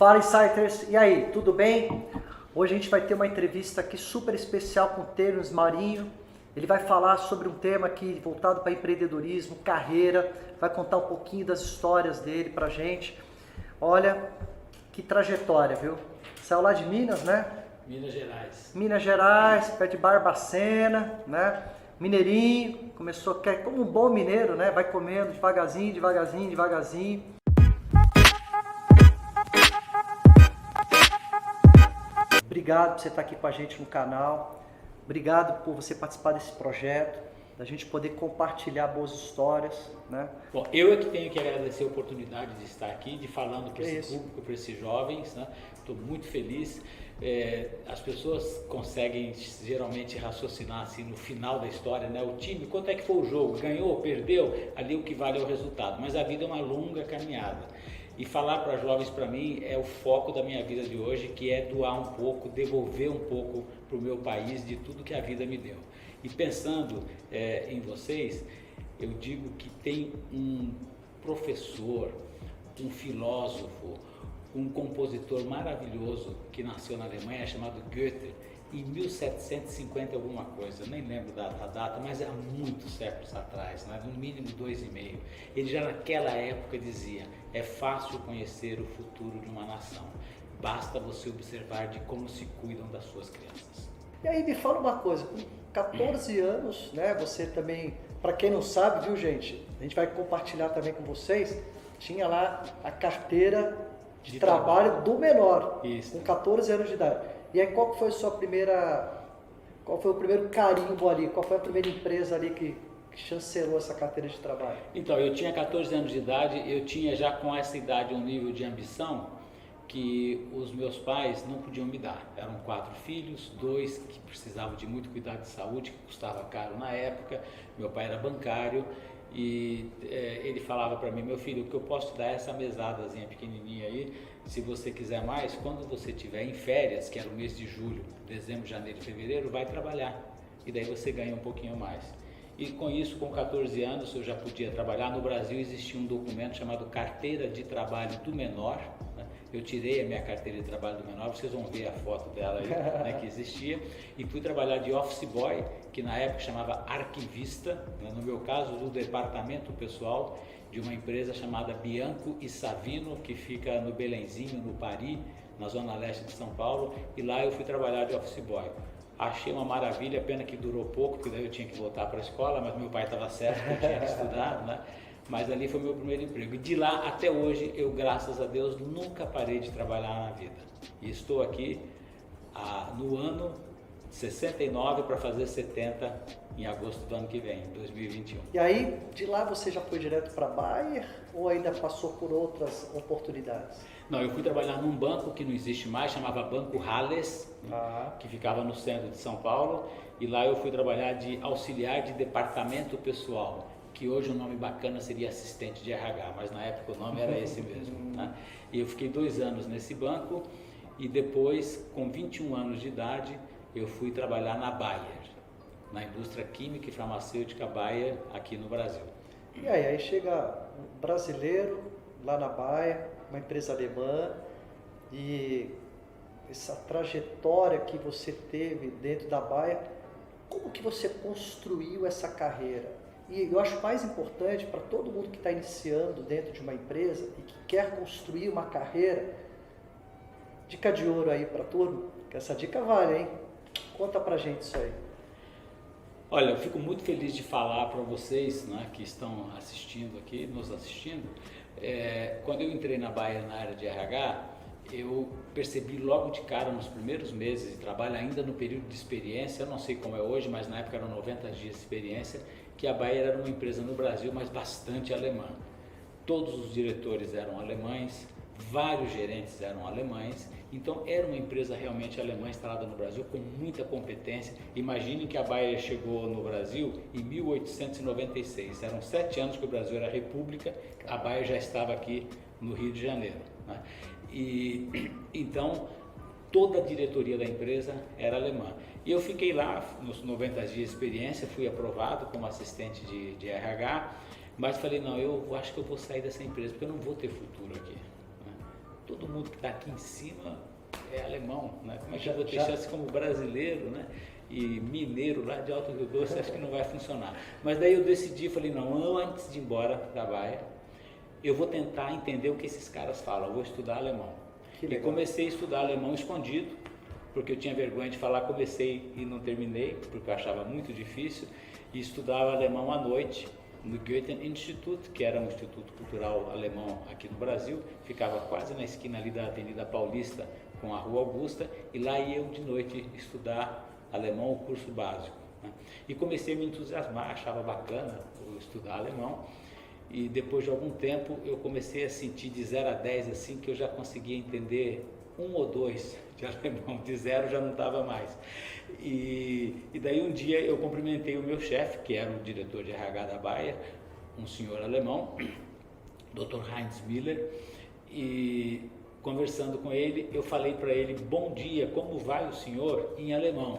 Fala, Insiders! E aí, tudo bem? Hoje a gente vai ter uma entrevista aqui super especial com o Terence Marinho. Ele vai falar sobre um tema aqui voltado para empreendedorismo, carreira, vai contar um pouquinho das histórias dele pra gente. Olha, que trajetória, viu? Saiu lá de Minas, né? Minas Gerais. Minas Gerais, perto de Barbacena, né? Mineirinho, começou como um bom mineiro, né? Vai comendo devagarzinho, devagarzinho, devagarzinho. Obrigado por você estar aqui com a gente no canal. Obrigado por você participar desse projeto, da gente poder compartilhar boas histórias, né? Bom, eu é que tenho que agradecer a oportunidade de estar aqui, de falando para esse Isso. público, para esses jovens, né? Estou muito feliz. As pessoas conseguem geralmente raciocinar assim no final da história, né? O time, quanto é que foi o jogo? Ganhou, perdeu? Ali o que vale é o resultado. Mas a vida é uma longa caminhada. E falar para jovens, para mim, é o foco da minha vida de hoje, que é doar um pouco, devolver um pouco para o meu país de tudo que a vida me deu. E pensando em vocês, eu digo que tem um professor, um filósofo, um compositor maravilhoso que nasceu na Alemanha, chamado Goethe, em 1750 alguma coisa, nem lembro da data, mas há muitos séculos atrás, né? No mínimo 2,5. Ele já naquela época dizia: é fácil conhecer o futuro de uma nação, basta você observar de como se cuidam das suas crianças. E aí, me fala uma coisa, com 14 anos, né, você também, para quem não sabe, viu gente, a gente vai compartilhar também com vocês, tinha lá a carteira de trabalho do menor, Isso. Com 14 anos de idade. E aí, qual foi o primeiro carimbo ali, qual foi a primeira empresa ali que chancelou essa carteira de trabalho? Então, eu tinha 14 anos de idade, eu tinha já com essa idade um nível de ambição que os meus pais não podiam me dar. Eram 4 filhos, 2 que precisavam de muito cuidado de saúde, que custava caro na época. Meu pai era bancário e ele falava para mim: meu filho, o que eu posso te dar é essa mesadazinha pequenininha aí. Se você quiser mais, quando você estiver em férias, que era o mês de julho, dezembro, janeiro e fevereiro, vai trabalhar. E daí você ganha um pouquinho mais. E com isso, com 14 anos, eu já podia trabalhar. No Brasil existia um documento chamado Carteira de Trabalho do Menor, né? Eu tirei a minha carteira de trabalho do menor, vocês vão ver a foto dela aí, né, que existia, e fui trabalhar de office boy, que na época chamava arquivista, né, no meu caso, do departamento pessoal de uma empresa chamada Bianco e Savino, que fica no Belenzinho, no Pari, na zona leste de São Paulo, e lá eu fui trabalhar de office boy. Achei uma maravilha, pena que durou pouco, porque daí eu tinha que voltar para a escola, mas meu pai estava certo que eu tinha que estudar, né? Mas ali foi meu primeiro emprego. E de lá até hoje, eu, graças a Deus, nunca parei de trabalhar na vida. E estou aqui no ano 69 para fazer 70 em agosto do ano que vem, 2021. E aí, de lá você já foi direto para Bayer ou ainda passou por outras oportunidades? Não, eu fui trabalhar num banco que não existe mais, chamava Banco Halles, que ficava no centro de São Paulo, e lá eu fui trabalhar de auxiliar de departamento pessoal, que hoje o nome bacana seria assistente de RH, mas na época o nome era esse mesmo, né? E eu fiquei 2 anos nesse banco e depois, com 21 anos de idade, eu fui trabalhar na Bayer, na indústria química e farmacêutica Bayer aqui no Brasil. E aí chega um brasileiro lá na Bayer, uma empresa alemã, e essa trajetória que você teve dentro da Bayer, como que você construiu essa carreira? E eu acho mais importante para todo mundo que está iniciando dentro de uma empresa e que quer construir uma carreira, dica de ouro aí para a turma, que essa dica vale, hein? Conta pra gente isso aí. Olha, eu fico muito feliz de falar para vocês, né, que estão assistindo aqui, nos assistindo. Quando eu entrei na Bayer na área de RH, eu percebi logo de cara, nos primeiros meses de trabalho, ainda no período de experiência, eu não sei como é hoje, mas na época eram 90 dias de experiência, que a Bayer era uma empresa no Brasil, mas bastante alemã. Todos os diretores eram alemães, vários gerentes eram alemães, então era uma empresa realmente alemã instalada no Brasil com muita competência. Imaginem que a Bayer chegou no Brasil em 1896, eram 7 anos que o Brasil era república, a Bayer já estava aqui no Rio de Janeiro, né? E então toda a diretoria da empresa era alemã. E eu fiquei lá nos 90 dias de experiência, fui aprovado como assistente de RH, mas falei: não, eu acho que eu vou sair dessa empresa porque eu não vou ter futuro aqui. todo mundo que está aqui em cima é alemão, né? Como é que eu vou ter chance como brasileiro, né? E mineiro lá de Alto Rio Doce, acho que não vai funcionar. Mas daí eu decidi, falei, não, antes de ir embora da Baia, eu vou tentar entender o que esses caras falam, eu vou estudar alemão. E comecei a estudar alemão escondido, porque eu tinha vergonha de falar, comecei e não terminei, porque eu achava muito difícil, e estudava alemão à noite, no Goethe-Institut, que era um instituto cultural alemão aqui no Brasil, ficava quase na esquina ali da Avenida Paulista com a Rua Augusta, e lá ia eu de noite estudar alemão, o curso básico, né? E comecei a me entusiasmar, achava bacana estudar alemão, e depois de algum tempo eu comecei a sentir de 0 a 10 assim, que eu já conseguia entender 1 ou 2 de alemão, de 0 já não dava mais. E daí um dia eu cumprimentei o meu chefe, que era o diretor de RH da Baia, um senhor alemão, Dr. Heinz Miller, e conversando com ele, eu falei para ele, bom dia, como vai o senhor, em alemão?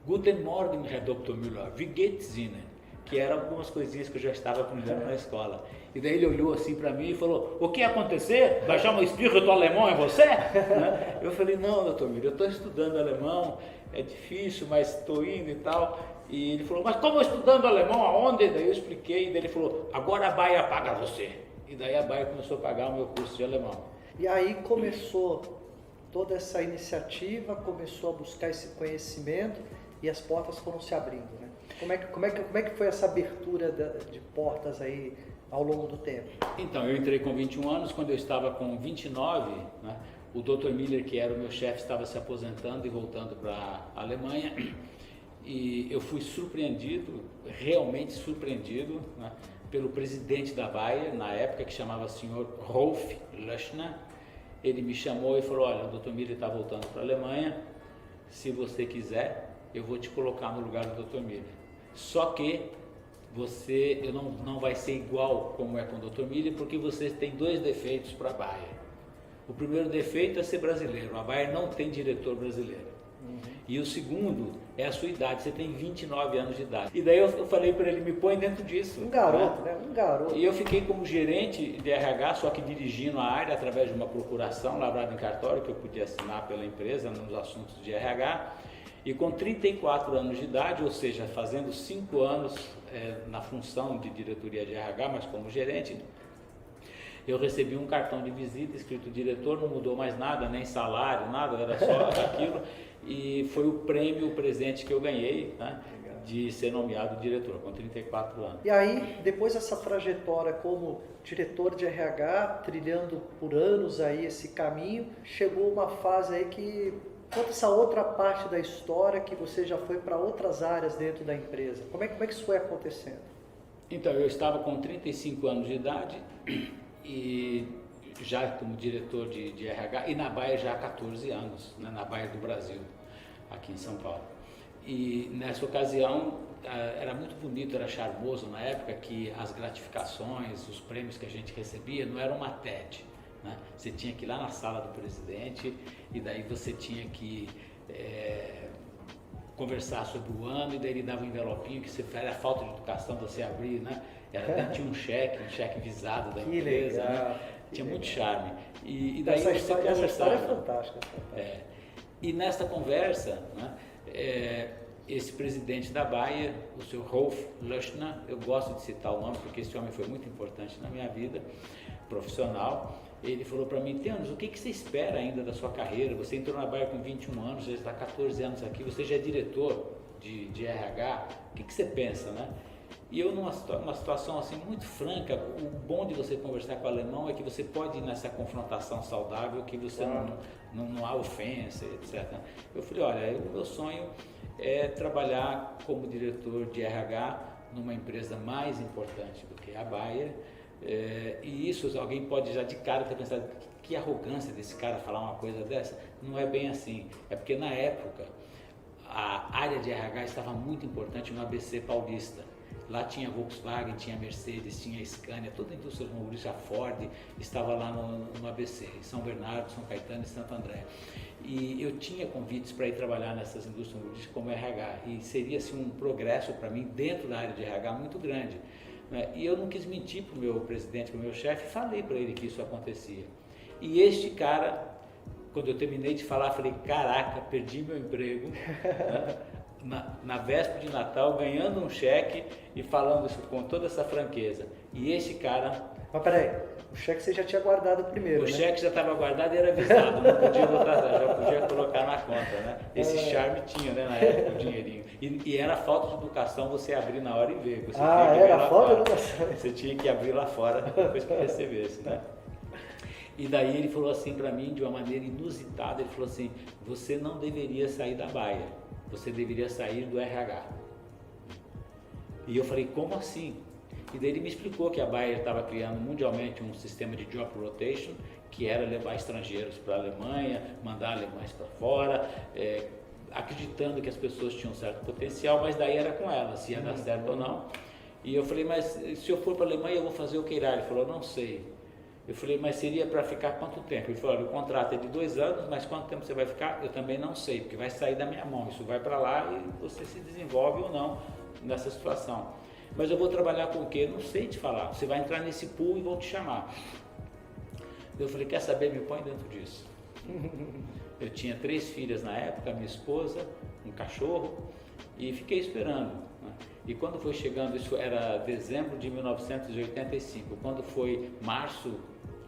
Guten Morgen, Herr Dr. Müller, wie geht's Ihnen? Que eram algumas coisinhas que eu já estava aprendendo na escola. E daí ele olhou assim para mim e falou, o que ia acontecer? Vai chamar um espírito alemão em você? Eu falei, não, doutor Miller, eu estou estudando alemão, é difícil, mas estou indo e tal. E ele falou, mas como estudando alemão, aonde? Daí eu expliquei, e daí ele falou, agora a Baia paga você. E daí a Baia começou a pagar o meu curso de alemão. E aí começou toda essa iniciativa, começou a buscar esse conhecimento e as portas foram se abrindo, né? Como é que foi essa abertura de portas aí ao longo do tempo? Então, eu entrei com 21 anos, quando eu estava com 29, né, o Dr. Miller, que era o meu chefe, estava se aposentando e voltando para a Alemanha, e eu fui surpreendido, realmente surpreendido, né, pelo presidente da Baia, na época, que chamava Sr. Rolf Löschner. Ele me chamou e falou, olha, o Dr. Miller está voltando para a Alemanha, se você quiser, eu vou te colocar no lugar do Dr. Miller. Só que você não vai ser igual como é com o Dr. Miller, porque você tem 2 defeitos para a Baia. O primeiro defeito é ser brasileiro, a Baia não tem diretor brasileiro. E o segundo é a sua idade, você tem 29 anos de idade. E daí eu falei para ele, me põe dentro disso. Um garoto, né? Um garoto. E eu fiquei como gerente de RH, só que dirigindo a área através de uma procuração lavrada em cartório, que eu podia assinar pela empresa nos assuntos de RH. E com 34 anos de idade, ou seja, fazendo 5 anos na função de diretoria de RH, mas como gerente, eu recebi um cartão de visita escrito diretor, não mudou mais nada, nem salário, nada, era só aquilo. E foi o prêmio, o presente que eu ganhei, né, de ser nomeado diretor, com 34 anos. E aí, depois dessa trajetória como diretor de RH, trilhando por anos aí esse caminho, chegou uma fase aí que... Conta essa outra parte da história que você já foi para outras áreas dentro da empresa. Como é que isso foi acontecendo? Então, eu estava com 35 anos de idade e já como diretor de RH e na Baia já há 14 anos, né, na Baia do Brasil, aqui em São Paulo. E nessa ocasião era muito bonito, era charmoso na época que as gratificações, os prêmios que a gente recebia não eram uma TED. Né? Você tinha que ir lá na sala do presidente e daí você tinha que conversar sobre o ano e daí ele dava um envelopinho que você era falta de educação você abrir, né? Tinha um cheque visado da empresa, legal, né? Tinha muito charme. E daí essa história é fantástica. E nesta conversa, né, esse presidente da Baia, o Sr. Rolf Löschner, eu gosto de citar o nome porque esse homem foi muito importante na minha vida profissional. Ele falou para mim, Theonis, o que você espera ainda da sua carreira? Você entrou na Baia com 21 anos, já está 14 anos aqui, você já é diretor de RH, o que você pensa, né? E eu, numa situação assim muito franca, o bom de você conversar com o alemão é que você pode ir nessa confrontação saudável, que você não há ofensa, etc. Eu falei, olha, o meu sonho é trabalhar como diretor de RH numa empresa mais importante do que a Baia. E isso, alguém pode já de cara ter pensado, que arrogância desse cara falar uma coisa dessa. Não é bem assim, é porque na época a área de RH estava muito importante no ABC Paulista. Lá tinha Volkswagen, tinha Mercedes, tinha Scania, toda a indústria automobilística, a Ford estava lá no ABC, em São Bernardo, São Caetano e Santo André. E eu tinha convites para ir trabalhar nessas indústrias automobilísticas como RH, e seria assim, um progresso para mim dentro da área de RH muito grande. E eu não quis mentir para o meu presidente, para o meu chefe, falei para ele que isso acontecia. E este cara, quando eu terminei de falar, falei, caraca, perdi meu emprego, né? na véspera de Natal, ganhando um cheque e falando isso com toda essa franqueza. E este cara... Mas peraí, o cheque você já tinha guardado primeiro, O né? cheque já estava guardado e era avisado, não podia botar, já podia colocar na conta, né? Esse charme tinha, né, na época, o dinheirinho. E era falta de educação você abrir na hora e ver. Você tinha que era lá falta de fora. educação. Você tinha que abrir lá fora depois que recebesse, né? E daí ele falou assim para mim, de uma maneira inusitada, ele falou assim, você não deveria sair da Bayer, você deveria sair do RH. E eu falei, como assim? E daí ele me explicou que a Bayer estava criando mundialmente um sistema de job rotation, que era levar estrangeiros para a Alemanha, mandar alemães para fora, acreditando que as pessoas tinham um certo potencial, mas daí era com elas, se ia dar certo ou não. E eu falei, mas se eu for para a Alemanha eu vou fazer o que irá? Ele falou, não sei. Eu falei, mas seria para ficar quanto tempo? Ele falou, olha, o contrato é de 2 anos, mas quanto tempo você vai ficar? Eu também não sei, porque vai sair da minha mão, isso vai para lá e você se desenvolve ou não nessa situação. Mas eu vou trabalhar com o quê? Não sei te falar, você vai entrar nesse pool e vão te chamar. Eu falei, quer saber, me põe dentro disso. Eu tinha 3 filhas na época, minha esposa, um cachorro, e fiquei esperando, né? E quando foi chegando, isso era dezembro de 1985, quando foi março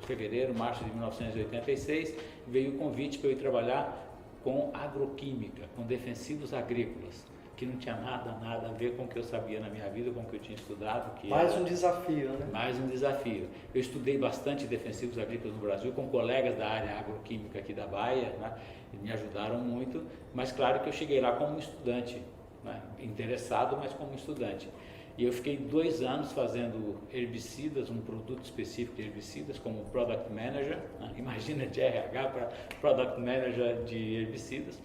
de 1986, veio o convite para eu ir trabalhar com agroquímica, com defensivos agrícolas, que não tinha nada a ver com o que eu sabia na minha vida, com o que eu tinha estudado. Mais um desafio, né? Mais um desafio. Eu estudei bastante defensivos agrícolas no Brasil, com colegas da área agroquímica aqui da Bayer, né? E me ajudaram muito, mas claro que eu cheguei lá como estudante, né? Interessado, mas como estudante. E eu fiquei 2 anos fazendo herbicidas, um produto específico de herbicidas, como Product Manager, né? Imagina de RH para Product Manager de herbicidas.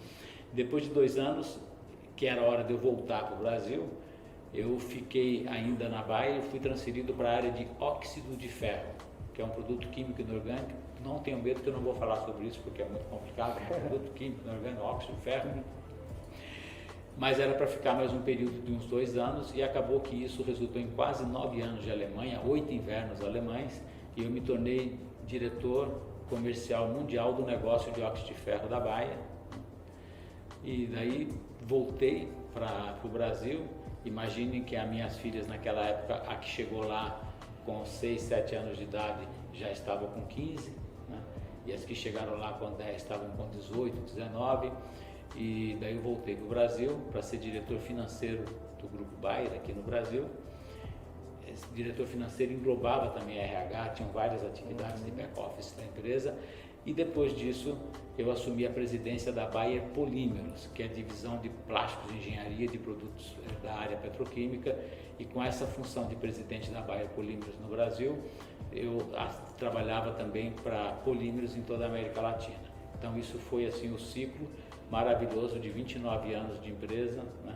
Depois de 2 anos, que era hora de eu voltar para o Brasil, eu fiquei ainda na Bayer e fui transferido para a área de óxido de ferro, que é um produto químico inorgânico. Não tenho medo que eu não vou falar sobre isso porque é muito complicado, é um produto químico inorgânico, óxido de ferro. Mas era para ficar mais um período de uns 2 anos e acabou que isso resultou em quase 9 anos de Alemanha, 8 invernos alemães, e eu me tornei diretor comercial mundial do negócio de óxido de ferro da Bayer. E daí voltei para o Brasil. Imaginem que as minhas filhas naquela época, a que chegou lá com 6, 7 anos de idade já estavam com 15, né? E as que chegaram lá com 10 estavam com 18, 19. E daí eu voltei para o Brasil para ser diretor financeiro do Grupo Bayer aqui no Brasil. Esse diretor financeiro englobava também a RH, tinham várias atividades de back-office da empresa. E depois disso eu assumi a presidência da Bayer Polímeros, que é a divisão de plásticos e engenharia de produtos da área petroquímica, e com essa função de presidente da Bayer Polímeros no Brasil, eu trabalhava também para polímeros em toda a América Latina. Então isso foi assim o ciclo maravilhoso de 29 anos de empresa, né?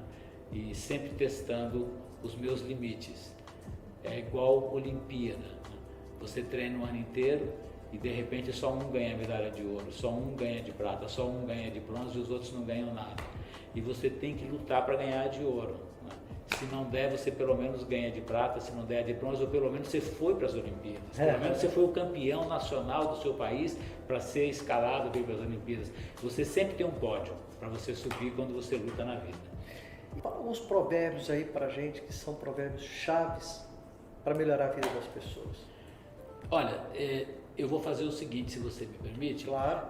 E sempre testando os meus limites. É igual Olimpíada, né? Você treina o ano inteiro e de repente só um ganha medalha de ouro, só um ganha de prata, só um ganha de bronze e os outros não ganham nada. E você tem que lutar para ganhar de ouro, né? Se não der, você pelo menos ganha de prata, se não der de bronze, ou pelo menos você foi para as Olimpíadas, pelo menos você foi o campeão nacional do seu país para ser escalado para as Olimpíadas. Você sempre tem um pódio para você subir quando você luta na vida. Fala alguns provérbios aí para a gente que são provérbios chaves para melhorar a vida das pessoas. Olha, eu vou fazer o seguinte, se você me permite. Claro.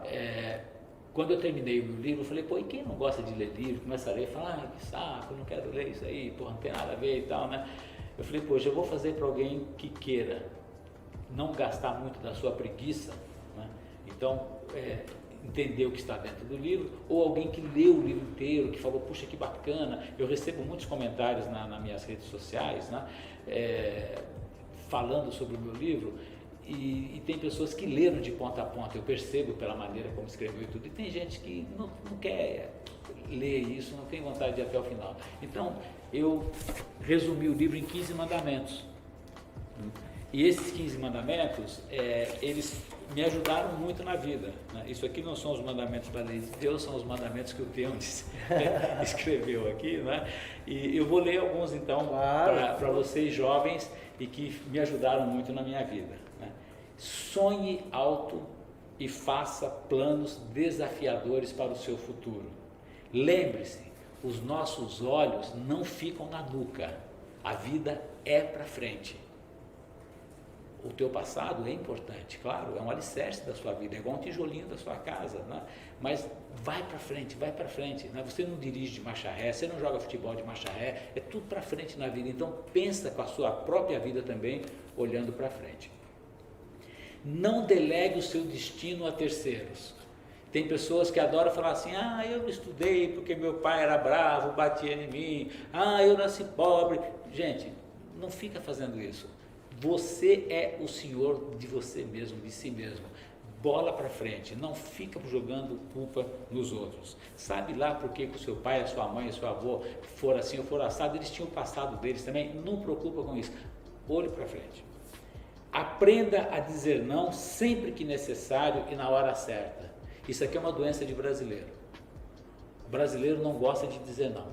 Quando eu terminei o meu livro, eu falei, pô, e quem não gosta de ler livro? Começa a ler e fala, que saco, eu não quero ler isso aí, pô, não tem nada a ver e tal, né? Eu falei, poxa, eu vou fazer para alguém que queira não gastar muito da sua preguiça, né? Então, entender o que está dentro do livro, ou alguém que leu o livro inteiro, que falou, puxa, que bacana. Eu recebo muitos comentários nas minhas redes sociais, né? Falando sobre o meu livro. E tem pessoas que leram de ponta a ponta, eu percebo pela maneira como escreveu e tudo, e tem gente que não quer ler isso, não tem vontade de ir até o final. Então, eu resumi o livro em 15 mandamentos. E esses 15 mandamentos, eles me ajudaram muito na vida, né? Isso aqui não são os mandamentos da lei de Deus, são os mandamentos que o Theonis escreveu aqui, né? E eu vou ler alguns então, claro, para vocês jovens e que me ajudaram muito na minha vida, né? Sonhe alto e e faça planos desafiadores para o seu futuro. Lembre-se, os nossos olhos não ficam na nuca, a vida é para frente. O teu passado é importante, claro, é um alicerce da sua vida, é igual um tijolinho da sua casa, né? Mas vai para frente, né? Você não dirige de marcha ré, você não joga futebol de marcha ré, é tudo para frente na vida, então pensa com a sua própria vida também, olhando para frente. Não delegue o seu destino a terceiros. Tem pessoas que adoram falar assim, eu não estudei porque meu pai era bravo, batia em mim, eu nasci pobre. Gente, não fica fazendo isso. Você é o senhor de você mesmo, de si mesmo. Bola para frente, não fica jogando culpa nos outros. Sabe lá por que o seu pai, a sua mãe, o seu avô foram assim ou foram assado, eles tinham o passado deles também, não preocupa com isso. Olhe para frente. Aprenda a dizer não sempre que necessário e na hora certa. Isso aqui é uma doença de brasileiro. O brasileiro não gosta de dizer não.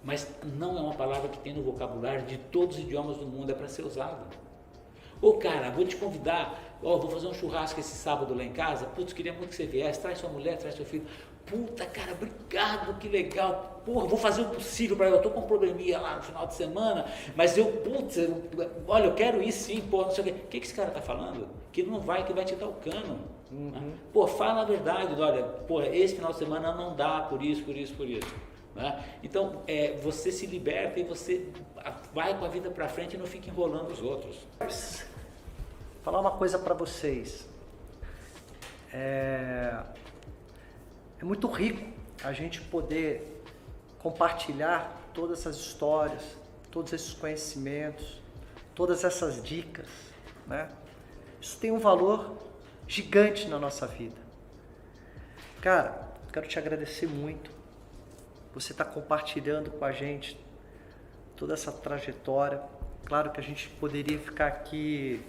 Mas não é uma palavra que tem no vocabulário de todos os idiomas do mundo, é para ser usado. Cara, vou te convidar, vou fazer um churrasco esse sábado lá em casa, putz, queria muito que você viesse, traz sua mulher, traz seu filho. Puta, cara, obrigado, que legal, porra, vou fazer o possível para eu tô com um probleminha lá no final de semana, mas olha, eu quero ir sim, porra, não sei o quê. O que esse cara tá falando? Que não vai, que vai te dar o cano. Né? Fala a verdade, olha, esse final de semana não dá, por isso. Né? Então, você se liberta e você vai com a vida para frente e não fica enrolando os outros. Vou falar uma coisa para vocês. É muito rico a gente poder compartilhar todas essas histórias, todos esses conhecimentos, todas essas dicas, né? Isso tem um valor gigante na nossa vida. Cara, quero te agradecer muito. Você está compartilhando com a gente toda essa trajetória. Claro que a gente poderia ficar aqui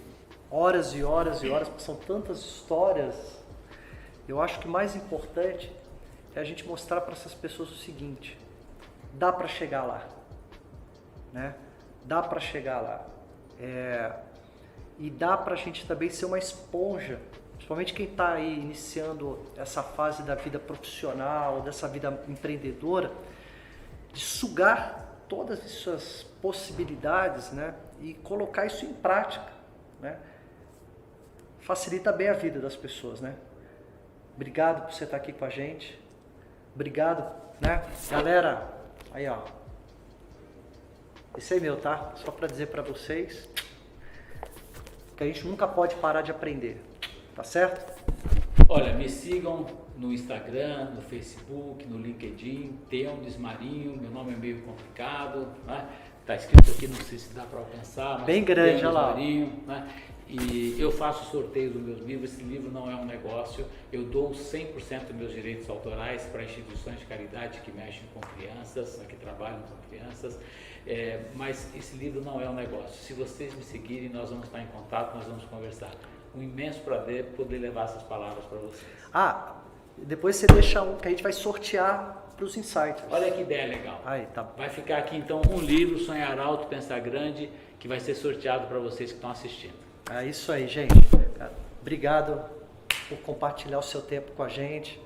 horas e horas e horas, porque são tantas histórias. Eu acho que o mais importante é a gente mostrar para essas pessoas o seguinte: dá para chegar lá, né? Dá para chegar lá. E dá para a gente também ser uma esponja, principalmente quem está aí iniciando essa fase da vida profissional, dessa vida empreendedora, de sugar todas essas possibilidades, né? E colocar isso em prática, né? Facilita bem a vida das pessoas, né? Obrigado por você estar aqui com a gente. Obrigado, né? Galera, aí ó. Esse aí é meu, tá? Só para dizer para vocês que a gente nunca pode parar de aprender. Tá certo? Olha, me sigam no Instagram, no Facebook, no LinkedIn, Theondes Marinho, meu nome é meio complicado, né? Tá escrito aqui, não sei se dá para alcançar, mas bem grande, olha lá. Marinho, né? E eu faço sorteio dos meus livros, esse livro não é um negócio, eu dou 100% dos meus direitos autorais para instituições de caridade que mexem com crianças, que trabalham com crianças, mas esse livro não é um negócio. Se vocês me seguirem, nós vamos estar em contato, nós vamos conversar. Um imenso prazer poder levar essas palavras para vocês. Depois você deixa um que a gente vai sortear para os insights. Olha que ideia legal. Aí, tá. Vai ficar aqui então um livro, Sonhar Alto, Pensar Grande, que vai ser sorteado para vocês que estão assistindo. É isso aí, gente. Obrigado por compartilhar o seu tempo com a gente.